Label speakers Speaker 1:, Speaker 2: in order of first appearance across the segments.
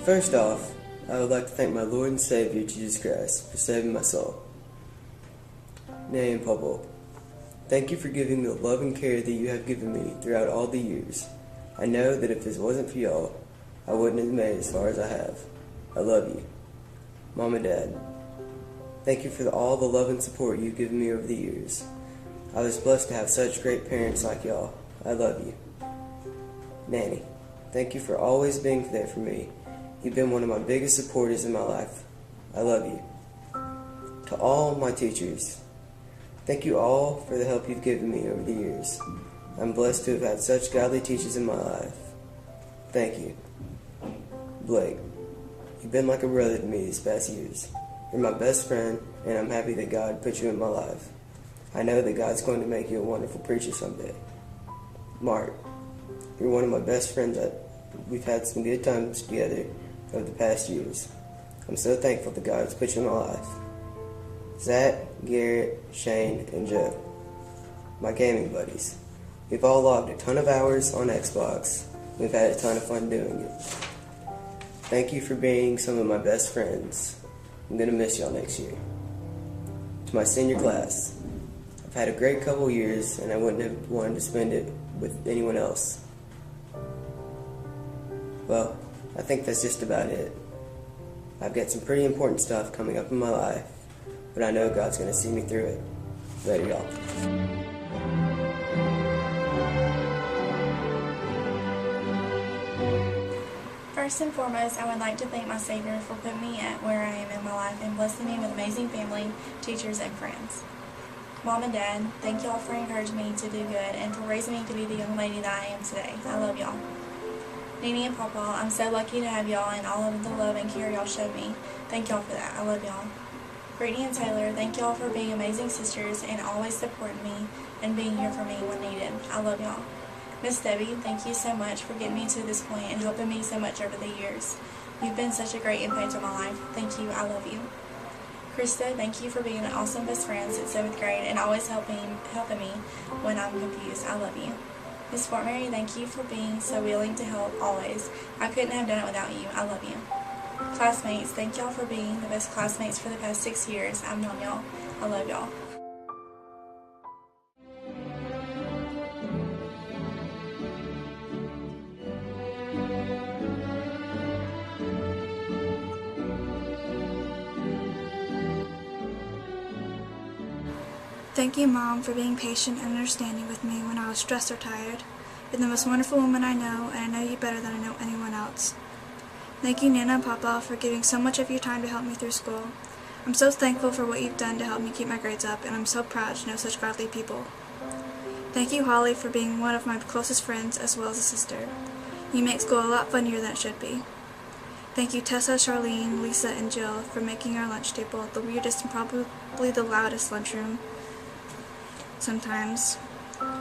Speaker 1: First off, I would like to thank my Lord and Savior, Jesus Christ, for saving my soul. Nay and Papa, thank you for giving me the love and care that you have given me throughout all the years. I know that if this wasn't for y'all, I wouldn't have made it as far as I have. I love you. Mom and Dad, thank you for all the love and support you've given me over the years. I was blessed to have such great parents like y'all. I love you. Nanny, thank you for always being there for me. You've been one of my biggest supporters in my life. I love you. To all my teachers, thank you all for the help you've given me over the years. I'm blessed to have had such godly teachers in my life. Thank you. Blake, you've been like a brother to me these past years. You're my best friend, and I'm happy that God put you in my life. I know that God's going to make you a wonderful preacher someday. Mark, you're one of my best friends. We've had some good times together over the past years. I'm so thankful that God's put you in my life. Zach, Garrett, Shane, and Joe, my gaming buddies. We've all logged a ton of hours on Xbox. We've had a ton of fun doing it. Thank you for being some of my best friends. I'm going to miss y'all next year. To my senior class, I've had a great couple years, and I wouldn't have wanted to spend it with anyone else. Well, I think that's just about it. I've got some pretty important stuff coming up in my life, but I know God's going to see me through it. Later, y'all.
Speaker 2: First and foremost, I would like to thank my Savior for putting me at where I am in my life and blessing me with amazing family, teachers, and friends. Mom and Dad, thank y'all for encouraging me to do good and for raising me to be the young lady that I am today. I love y'all. Nene and Papa, I'm so lucky to have y'all and all of the love and care y'all showed me. Thank y'all for that. I love y'all. Brittany and Taylor, thank y'all for being amazing sisters and always supporting me and being here for me when needed. I love y'all. Miss Debbie, thank you so much for getting me to this point and helping me so much over the years. You've been such a great impact on my life. Thank you. I love you. Krista, thank you for being an awesome best friend since 7th grade and always helping me when I'm confused. I love you. Miss Fort Mary, thank you for being so willing to help always. I couldn't have done it without you. I love you. Classmates, thank y'all for being the best classmates for the past 6 years. I've known y'all. I love y'all.
Speaker 3: Thank you, Mom, for being patient and understanding with me when I was stressed or tired. You're the most wonderful woman I know, and I know you better than I know anyone else. Thank you, Nana and Papa, for giving so much of your time to help me through school. I'm so thankful for what you've done to help me keep my grades up, and I'm so proud to know such godly people. Thank you, Holly, for being one of my closest friends as well as a sister. You make school a lot funnier than it should be. Thank you, Tessa, Charlene, Lisa, and Jill, for making our lunch table the weirdest and probably the loudest lunchroom sometimes.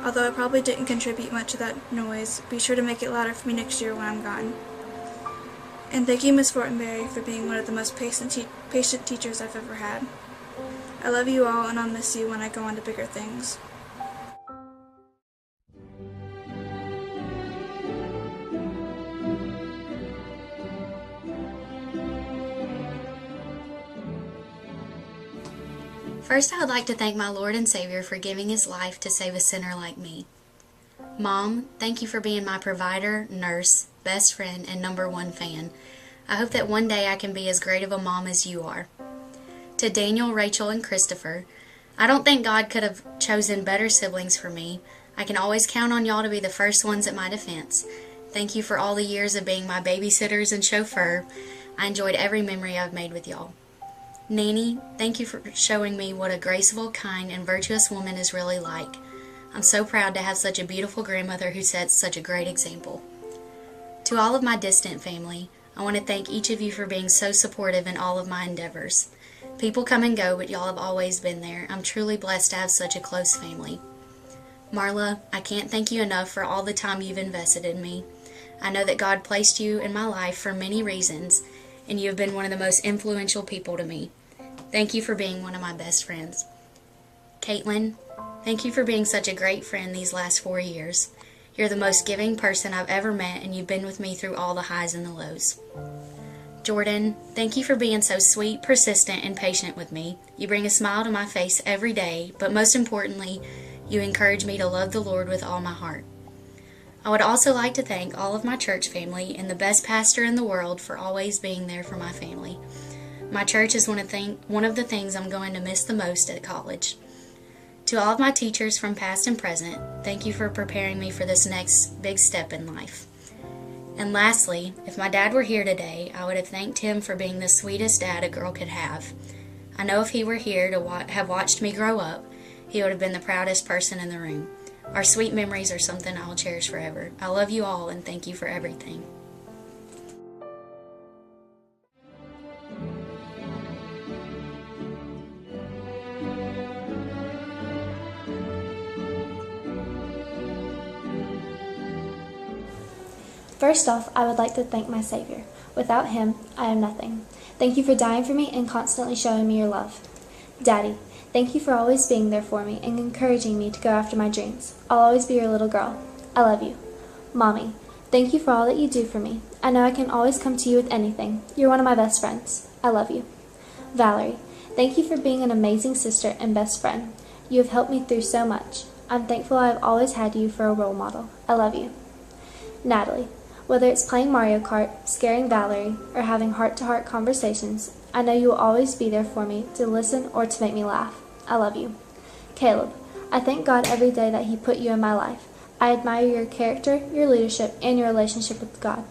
Speaker 3: Although I probably didn't contribute much to that noise, be sure to make it louder for me next year when I'm gone. And thank you, Miss Fortenberry, for being one of the most patient teachers I've ever had. I love you all, and I'll miss you when I go on to bigger things.
Speaker 4: First, I would like to thank my Lord and Savior for giving His life to save a sinner like me. Mom, thank you for being my provider, nurse, best friend, and #1 fan. I hope that one day I can be as great of a mom as you are. To Daniel, Rachel, and Christopher, I don't think God could have chosen better siblings for me. I can always count on y'all to be the first ones at my defense. Thank you for all the years of being my babysitters and chauffeur. I enjoyed every memory I've made with y'all. Nanny, thank you for showing me what a graceful, kind, and virtuous woman is really like. I'm so proud to have such a beautiful grandmother who sets such a great example. To all of my distant family, I want to thank each of you for being so supportive in all of my endeavors. People come and go, but y'all have always been there. I'm truly blessed to have such a close family. Marla, I can't thank you enough for all the time you've invested in me. I know that God placed you in my life for many reasons, and you have been one of the most influential people to me. Thank you for being one of my best friends. Caitlin, thank you for being such a great friend these last 4 years. You're the most giving person I've ever met, and you've been with me through all the highs and the lows. Jordan, thank you for being so sweet, persistent, and patient with me. You bring a smile to my face every day, but most importantly, you encourage me to love the Lord with all my heart. I would also like to thank all of my church family and the best pastor in the world for always being there for my family. My church is one of the things I'm going to miss the most at college. To all of my teachers from past and present, thank you for preparing me for this next big step in life. And lastly, if my dad were here today, I would have thanked him for being the sweetest dad a girl could have. I know if he were here to have watched me grow up, he would have been the proudest person in the room. Our sweet memories are something I'll cherish forever. I love you all and thank you for everything.
Speaker 5: First off, I would like to thank my Savior. Without Him, I am nothing. Thank you for dying for me and constantly showing me your love. Daddy, thank you for always being there for me and encouraging me to go after my dreams. I'll always be your little girl. I love you. Mommy, thank you for all that you do for me. I know I can always come to you with anything. You're one of my best friends. I love you. Valerie, thank you for being an amazing sister and best friend. You have helped me through so much. I'm thankful I have always had you for a role model. I love you. Natalie, whether it's playing Mario Kart, scaring Valerie, or having heart-to-heart conversations, I know you will always be there for me to listen or to make me laugh. I love you. Caleb, I thank God every day that He put you in my life. I admire your character, your leadership, and your relationship with God.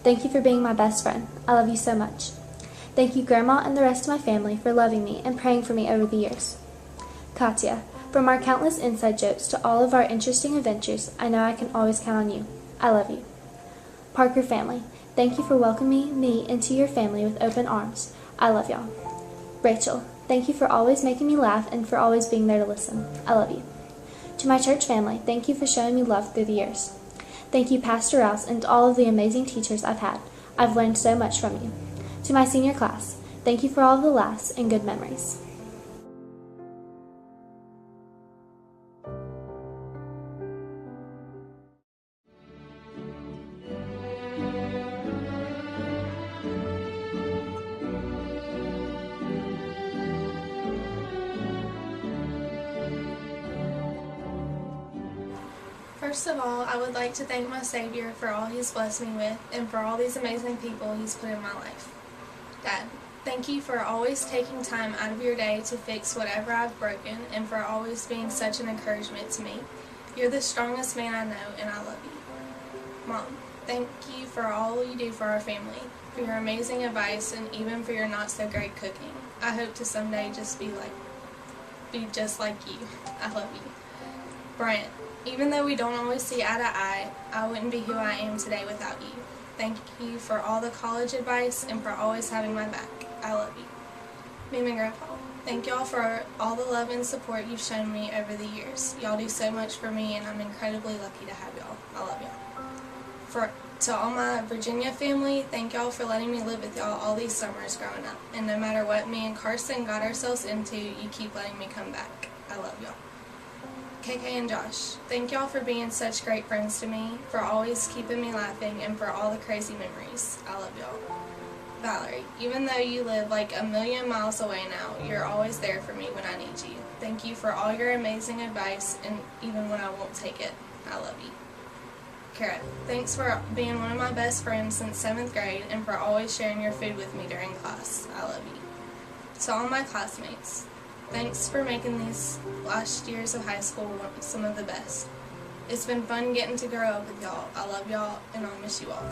Speaker 5: Thank you for being my best friend. I love you so much. Thank you, Grandma and the rest of my family, for loving me and praying for me over the years. Katya, from our countless inside jokes to all of our interesting adventures, I know I can always count on you. I love you. Parker family, thank you for welcoming me into your family with open arms. I love y'all. Rachel, thank you for always making me laugh and for always being there to listen. I love you. To my church family, thank you for showing me love through the years. Thank you, Pastor Rouse, and to all of the amazing teachers I've had. I've learned so much from you. To my senior class, thank you for all of the laughs and good memories.
Speaker 2: First of all, I would like to thank my Savior for all He's blessed me with and for all these amazing people He's put in my life. Dad, thank you for always taking time out of your day to fix whatever I've broken and for always being such an encouragement to me. You're the strongest man I know and I love you. Mom, thank you for all you do for our family, for your amazing advice and even for your not so great cooking. I hope to someday just be just like you. I love you. Brent, even though we don't always see eye to eye, I wouldn't be who I am today without you. Thank you for all the college advice and for always having my back. I love you. Mom and Grandpa, thank y'all for all the love and support you've shown me over the years. Y'all do so much for me and I'm incredibly lucky to have y'all. I love y'all. To all my Virginia family, thank y'all for letting me live with y'all all these summers growing up. And no matter what me and Carson got ourselves into, you keep letting me come back. I love y'all. KK and Josh, thank y'all for being such great friends to me, for always keeping me laughing, and for all the crazy memories. I love y'all. Valerie, even though you live like a million miles away now, you're always there for me when I need you. Thank you for all your amazing advice, and even when I won't take it. I love you. Kara, thanks for being one of my best friends since 7th grade, and for always sharing your food with me during class. I love you. To all my classmates, thanks for making these last years of high school some of the best. It's been fun getting to grow up with y'all. I love y'all and I'll miss you all.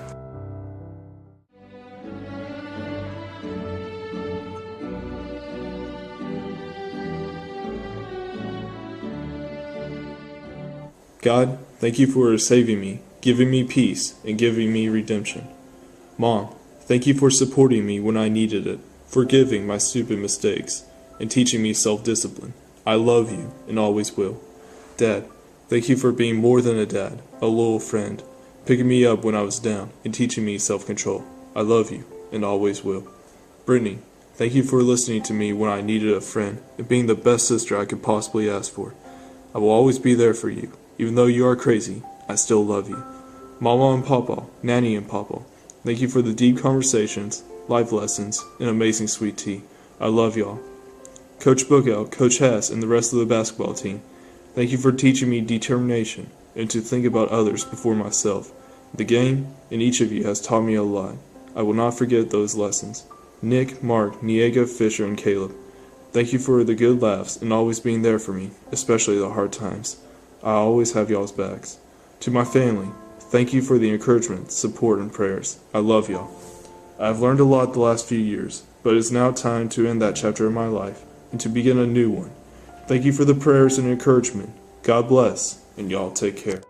Speaker 6: God, thank you for saving me, giving me peace, and giving me redemption. Mom, thank you for supporting me when I needed it, forgiving my stupid mistakes, and teaching me self-discipline. I love you and always will. Dad, thank you for being more than a dad, a loyal friend, picking me up when I was down and teaching me self-control. I love you and always will. Brittany, thank you for listening to me when I needed a friend and being the best sister I could possibly ask for. I will always be there for you. Even though you are crazy, I still love you. Mama and Papa, Nanny and Papa, Thank you for the deep conversations, life lessons, and amazing sweet tea. I love y'all. Coach Bookout, Coach Hess, and the rest of the basketball team, thank you for teaching me determination and to think about others before myself. The game and each of you has taught me a lot. I will not forget those lessons. Nick, Mark, Niego, Fisher, and Caleb, thank you for the good laughs and always being there for me, especially the hard times. I always have y'all's backs. To my family, thank you for the encouragement, support, and prayers. I love y'all. I have learned a lot the last few years, but it is now time to end that chapter of my life and to begin a new one. Thank you for the prayers and encouragement. God bless, and y'all take care.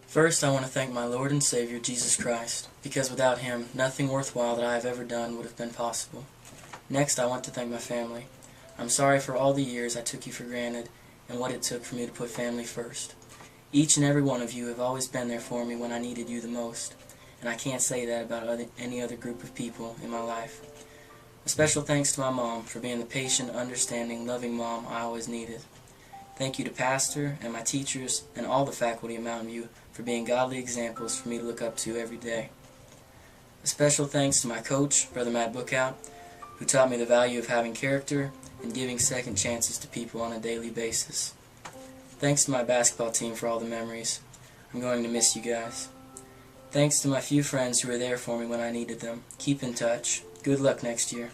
Speaker 7: First, I want to thank my Lord and Savior, Jesus Christ, because without Him, nothing worthwhile that I have ever done would have been possible. Next, I want to thank my family. I'm sorry for all the years I took you for granted and what it took for me to put family first. Each and every one of you have always been there for me when I needed you the most, and I can't say that about any other group of people in my life. A special thanks to my mom for being the patient, understanding, loving mom I always needed. Thank you to Pastor and my teachers and all the faculty at Mountain View for being godly examples for me to look up to every day. A special thanks to my coach, Brother Matt Bookout, who taught me the value of having character and giving second chances to people on a daily basis. Thanks to my basketball team for all the memories. I'm going to miss you guys. Thanks to my few friends who were there for me when I needed them. Keep in touch. Good luck next year.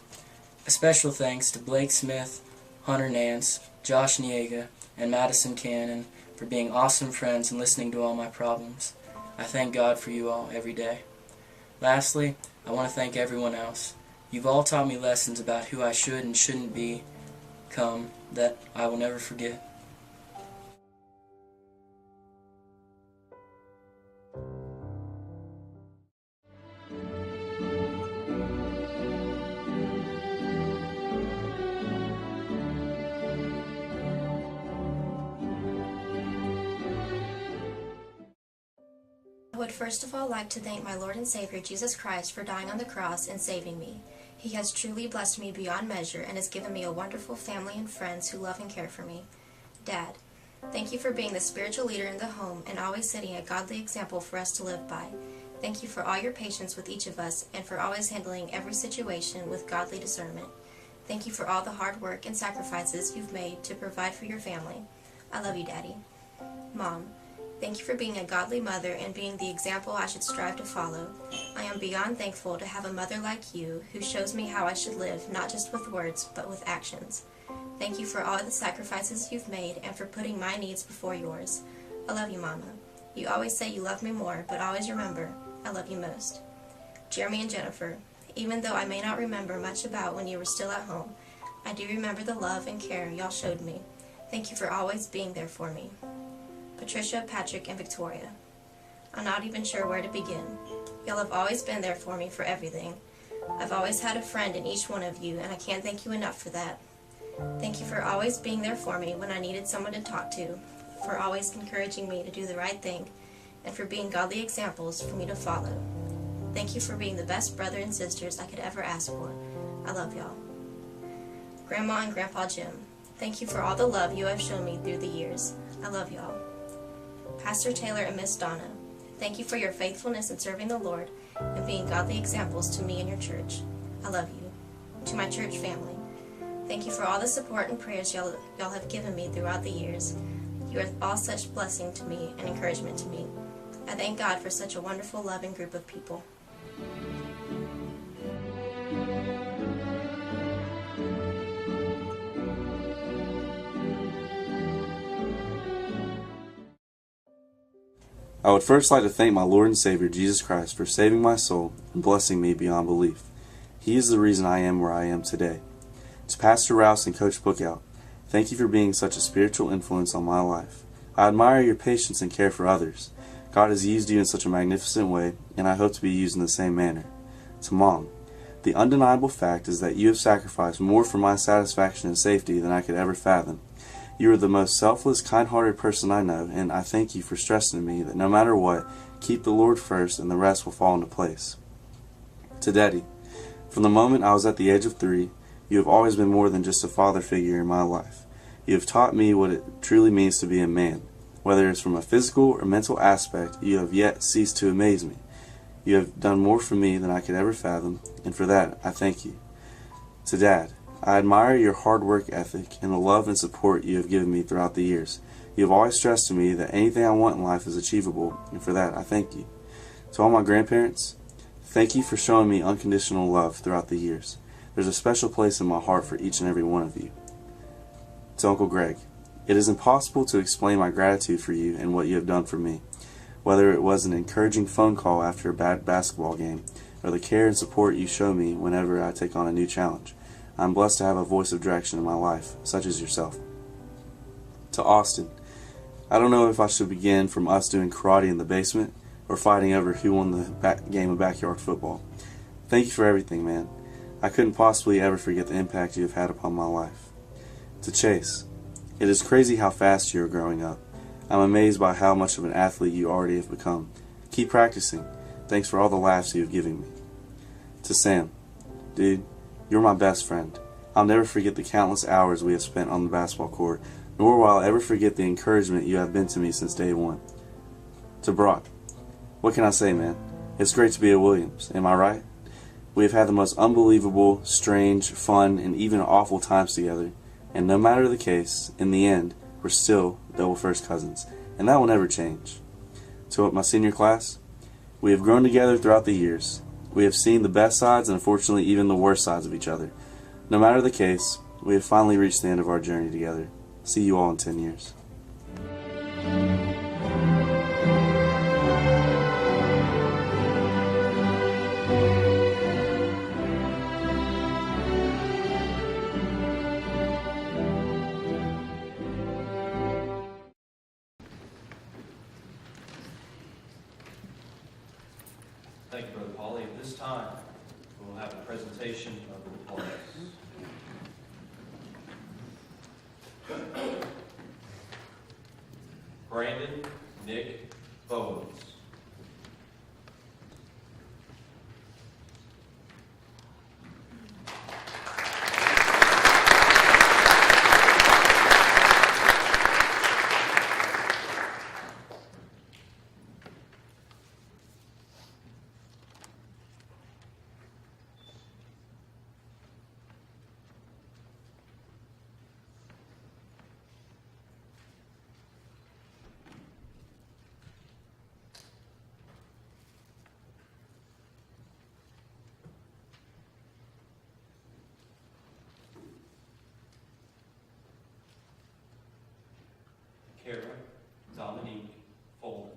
Speaker 7: A special thanks to Blake Smith, Hunter Nance, Josh Niega, and Madison Cannon for being awesome friends and listening to all my problems. I thank God for you all every day. Lastly, I want to thank everyone else. You've all taught me lessons about who I should and shouldn't become that I will never forget.
Speaker 8: I would first of all like to thank my Lord and Savior Jesus Christ for dying on the cross and saving me. He has truly blessed me beyond measure and has given me a wonderful family and friends who love and care for me. Dad, thank you for being the spiritual leader in the home and always setting a godly example for us to live by. Thank you for all your patience with each of us and for always handling every situation with godly discernment. Thank you for all the hard work and sacrifices you've made to provide for your family. I love you, Daddy. Mom, thank you for being a godly mother and being the example I should strive to follow. I am beyond thankful to have a mother like you who shows me how I should live, not just with words, but with actions. Thank you for all the sacrifices you've made and for putting my needs before yours. I love you, Mama. You always say you love me more, but always remember, I love you most. Jeremy and Jennifer, even though I may not remember much about when you were still at home, I do remember the love and care y'all showed me. Thank you for always being there for me. Patricia, Patrick, and Victoria. I'm not even sure where to begin. Y'all have always been there for me for everything. I've always had a friend in each one of you, and I can't thank you enough for that. Thank you for always being there for me when I needed someone to talk to, for always encouraging me to do the right thing, and for being godly examples for me to follow. Thank you for being the best brother and sisters I could ever ask for. I love y'all. Grandma and Grandpa Jim, thank you for all the love you have shown me through the years. I love y'all. Pastor Taylor and Miss Donna, thank you for your faithfulness in serving the Lord and being godly examples to me and your church. I love you. To my church family, thank you for all the support and prayers y'all have given me throughout the years. You are all such blessing to me and encouragement to me. I thank God for such a wonderful, loving group of people.
Speaker 9: I would first like to thank my Lord and Savior Jesus Christ for saving my soul and blessing me beyond belief. He is the reason I am where I am today. To Pastor Rouse and Coach Bookout, thank you for being such a spiritual influence on my life. I admire your patience and care for others. God has used you in such a magnificent way, and I hope to be used in the same manner. To Mom, the undeniable fact is that you have sacrificed more for my satisfaction and safety than I could ever fathom. You are the most selfless, kind-hearted person I know, and I thank you for stressing to me that no matter what, keep the Lord first and the rest will fall into place. To Daddy, from the moment I was at the age of 3, you have always been more than just a father figure in my life. You have taught me what it truly means to be a man. Whether it's from a physical or mental aspect, you have yet ceased to amaze me. You have done more for me than I could ever fathom, and for that I thank you. To Dad, I admire your hard work ethic and the love and support you have given me throughout the years. You have always stressed to me that anything I want in life is achievable, and for that I thank you. To all my grandparents, thank you for showing me unconditional love throughout the years. There's a special place in my heart for each and every one of you. To Uncle Greg, it is impossible to explain my gratitude for you and what you have done for me. Whether it was an encouraging phone call after a bad basketball game, or the care and support you show me whenever I take on a new challenge, I'm blessed to have a voice of direction in my life, such as yourself. To Austin, I don't know if I should begin from us doing karate in the basement, or fighting over who won the game of backyard football. Thank you for everything, man. I couldn't possibly ever forget the impact you have had upon my life. To Chase, it is crazy how fast you are growing up. I'm amazed by how much of an athlete you already have become. Keep practicing. Thanks for all the laughs you have given me. To Sam, dude, you're my best friend. I'll never forget the countless hours we have spent on the basketball court, nor will I ever forget the encouragement you have been to me since day one. To Brock, what can I say, man? It's great to be at Williams, am I right? We have had the most unbelievable, strange, fun, and even awful times together, and no matter the case, in the end, we're still double first cousins, and that will never change. To my senior class, we have grown together throughout the years. We have seen the best sides and unfortunately even the worst sides of each other. No matter the case, we have finally reached the end of our journey together. See you all in 10 years.
Speaker 10: Thank you, Brother Paulie. At this time, we'll have a presentation of the diplomas. Brandon Nick Bowens. Kara Dominique Folden.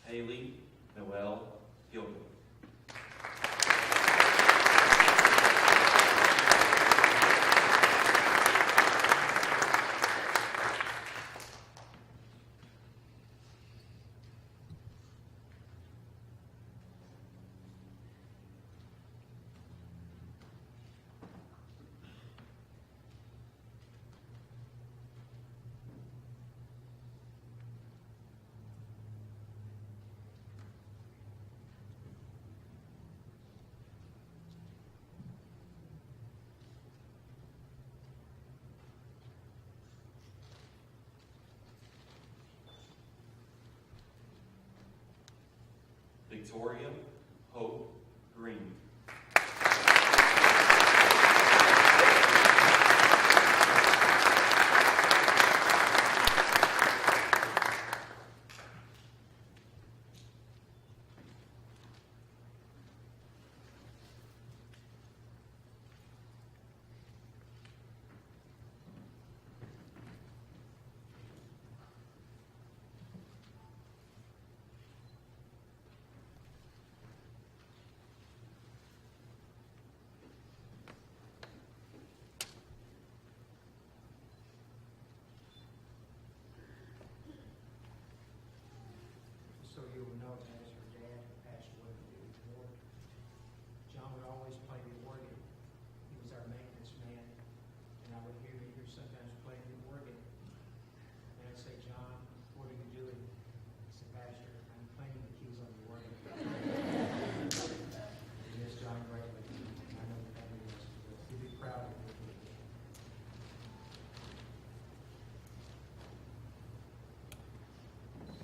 Speaker 10: Haley Noel Gilbert. Victoria Hope Green.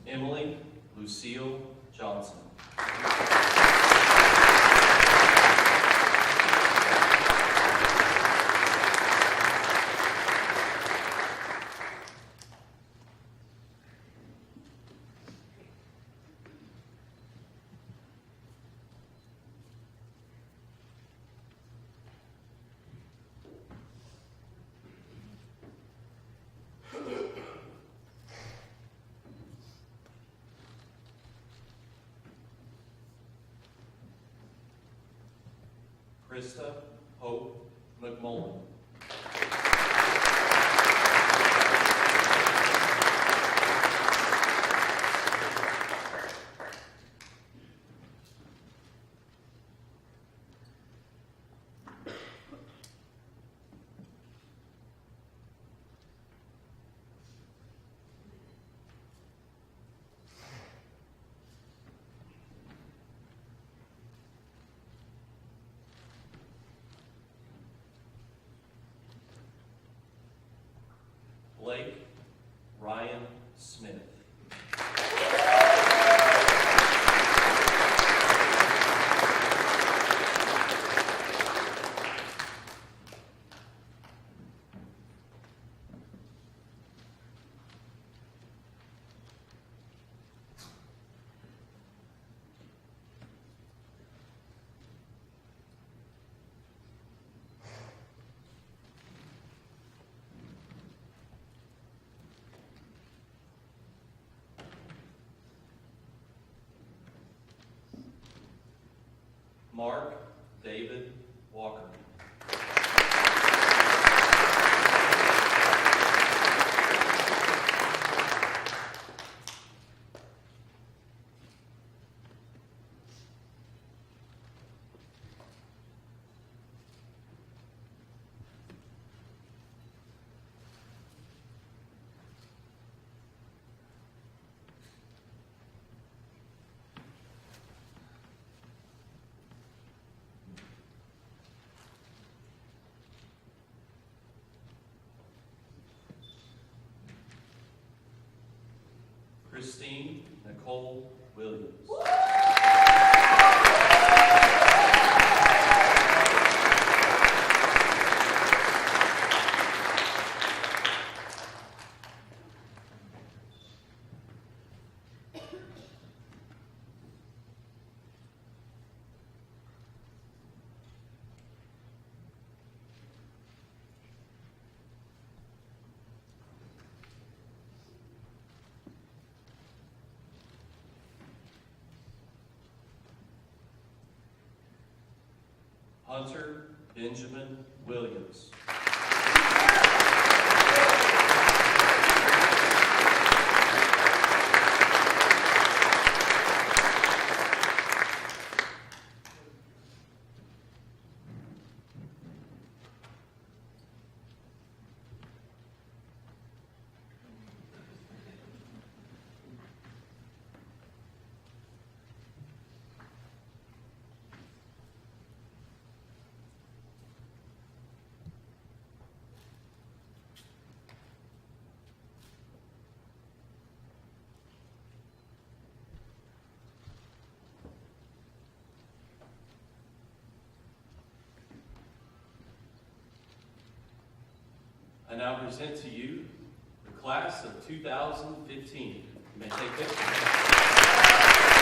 Speaker 10: Emily Lucille Johnson. Krista Hope McMullen. Blake Ryan Smith. Mark David Walker. Christine Nicole Williams. Hunter Benjamin Williams. I now present to you the class of 2015. You may take pictures.